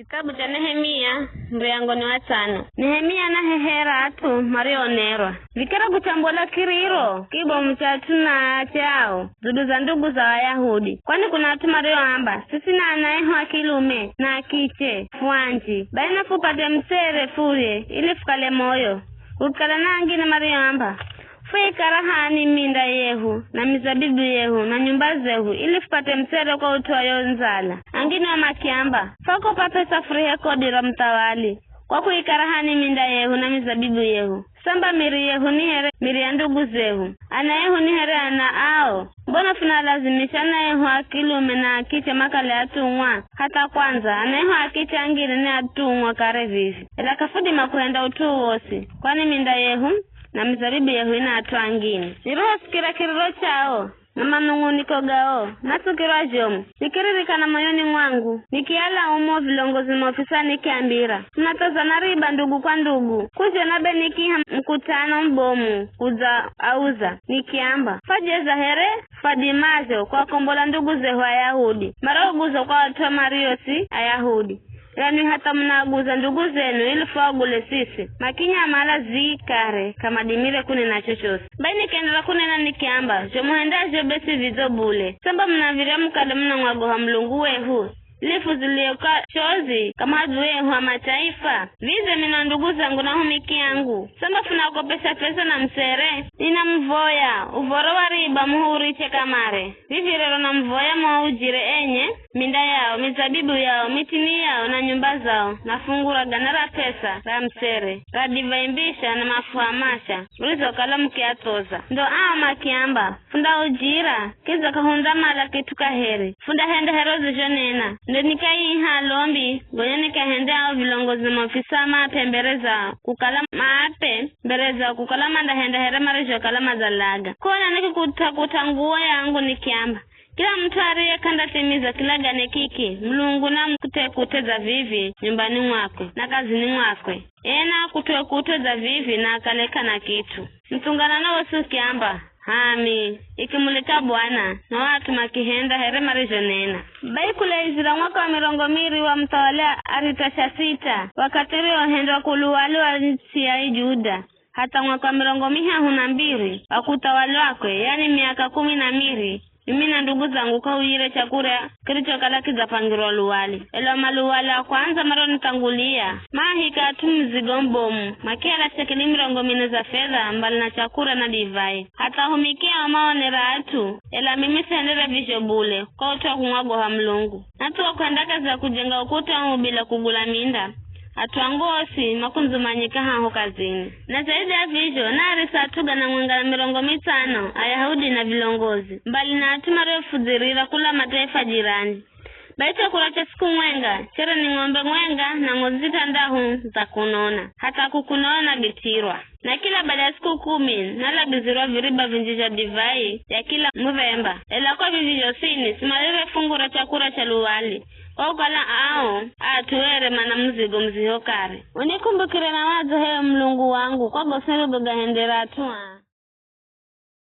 Kitabu cha Nehemia mriango ni watano. Nehemia na hehera atu marionerwa. Vikara kuchambola kiriro kibo mchatu na chao zudu za ndugu za Wayahudi. Kwani kuna atu marioamba sisi na anaeho akilume na akiche fuanji. Baina fupate msere fuye ili fukale moyo. Ukala na angine marioamba fwe karahani minda yehu na mizabibu yehu na nyumba zehu ili fupate msere kwa utoyo nzala. Angine wa makiamba fako pate safurihe kodira mtawali kwa kuikarahani minda yehu na mizabibu yehu. Samba miri yehu ni here miri ya ndugu zehu. Ana yehu ni here ana ao. Mbona funa lazimisha na yehu akilume na akiche makale atungwa. Hata kwanza ana yehu akiche angine ni atungwa kare vivi. Ela kafudi makuenda utu wosi. Kwani minda yehu na mizabibu yehu ina atu angine. Niroho sikira kiriro chao na manunguniko gao natukirwa jomu nikiririka na moyoni mwangu nikiala umo vilongozi maofisa nikiambira tunatoza na riba ndugu kwa ndugu kujo na benikiha mkutano mbomu kuza auza nikiamba fajeza here fadimazo kwa kombola ndugu zehu Wayahudi maroguzo kwa watu wa mariosi Ayahudi. Yani hata mnaguza ndugu zenu ili fagule sisi. Makinya amala zikare kama dimire kune na chochosi. Baini kendala kune na nikiamba. Jomuhenda jobesi vizobule. Samba mnaviria mkade mna mwagoha mlungu wehu. Lifu zilioka chozi kama hazuwehu wa mataifa. Vize mina ndugu zangu na humiki yangu. Samba funako pesa na msere. Nina mvoya. Uvoro wa riba muhuri chekamare. Vivirero na mvoya mwa ujire enye. Minda yao, mizabibu yao, mitini yao na nyumba zao. Na fungura ganara pesa la msere. Radivaimbisha na mafuhamasha. Ulizo kalamu kiatoza. Ndo makiamba. Funda ujira. Kiza kahunda mala kituka heri. Funda hende herozi jonena. Ndo nikai halombi, gonya nikahende hao vilongozi maofisa maape mbereza kukala maape mbereza kukala manda hende here marisho kala mazalaga. Kona nikikuta nguo yangu nikiamba. Kila mtu ariye kanda timiza kila gane kiki, mlungu na kuteza vivi nyumbani mwakwe na kazini mwakwe. Ena kuteza vivi na akaleka na kitu. Mtungana na wasu kiamba. Hami, ikimulika Bwana na watu makihenda here marijonena. Bai kule izira mwaka wa mirongo miri wa mtawalea Aritasha sita. Wakatiri ohendwa kuluwali wa siya Juda. Hata mwaka wa mirongo miha hunambiri. Wakutawali wakwe, yani miaka 12. Mimi na ndugu zangu kwa uire chakura kilicho kalaki za pangiro luwali. Elo maluwala kwanza maro nitangulia. Mahika atu mzigo mbomu. Makiala shekili mirongo mine za fedha mbali na chakura na divai. Hata humikia maonera atu. Ela mimi sendere vishobule. Kwa utuwa kumwago hamlungu. Natu wakuendaka za kujenga ukuta wangu bila kugula minda. Atuangosi makunzu manyika hangu kazini. Na zaidi ya vizho na arisa atuga na mwengala mirongo 5 Ayahudi na vilongozi. Mbali na atuma refu zirira kula mataifa jirani. Baita kulacha siku mwenga, chere ni ngombe mwenga na ngozita ndahu za kunona. Hata kukunona gitirwa. Na kila baada ya siku 10 nala gizirwa viriba vinjija divai ya kila Novemba. Ela kwa vivyo sini simalire fungura chakura cha luwali. Kwa ukala atuwere mana mzigo mzihokare. Unikumbukire na wazo heo mlungu wangu kwa gosero gahendera tuwa.